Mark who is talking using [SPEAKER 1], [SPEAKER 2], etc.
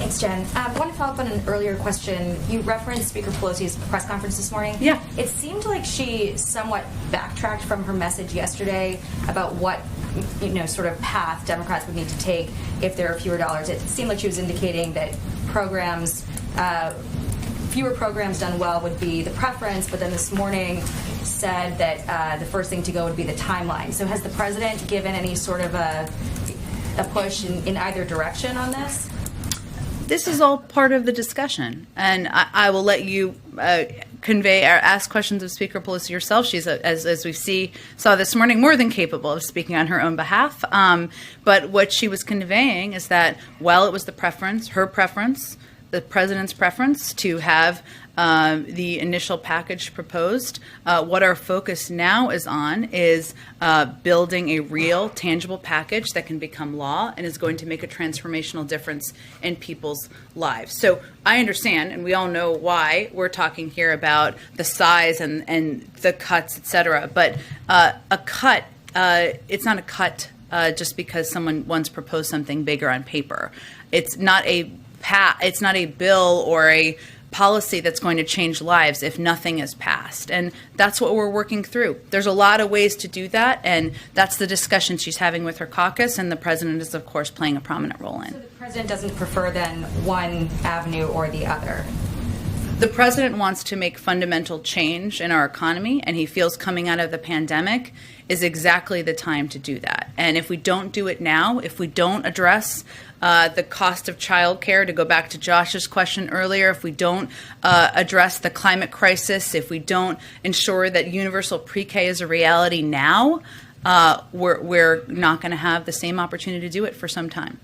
[SPEAKER 1] Thanks, Jen. I want to follow up on an earlier question. You referenced Speaker Pelosi's press conference this morning.
[SPEAKER 2] Yeah.
[SPEAKER 1] It seemed like she somewhat backtracked from her message yesterday about what, sort of path Democrats would need to take if there are fewer dollars. It seemed like she was indicating that fewer programs done well would be the preference, but then this morning said that the first thing to go would be the timeline. So has the president given any sort of a push in either direction on this?
[SPEAKER 2] This is all part of the discussion, and I will let you convey or ask questions of Speaker Pelosi yourself. She's, as we saw this morning, more than capable of speaking on her own behalf. But what she was conveying is that while it was the preference, her preference, the president's preference to have the initial package proposed, what our focus now is on is building a real, tangible package that can become law and is going to make a transformational difference in people's lives. So I understand, and we all know why we're talking here about the size and the cuts, et cetera. But a cut, it's not a cut just because someone once proposed something bigger on paper. It's not a bill or a policy that's going to change lives if nothing is passed. And that's what we're working through. There's a lot of ways to do that, and that's the discussion she's having with her caucus, and the president is, of course, playing a prominent role in.
[SPEAKER 1] So the president doesn't prefer then one avenue or the other?
[SPEAKER 2] The president wants to make fundamental change in our economy, and he feels coming out of the pandemic is exactly the time to do that. And if we don't do it now, if we don't address the cost of childcare, to go back to Josh's question earlier, if we don't address the climate crisis, if we don't ensure that universal pre-K is a reality now, we're not going to have the same opportunity to do it for some time.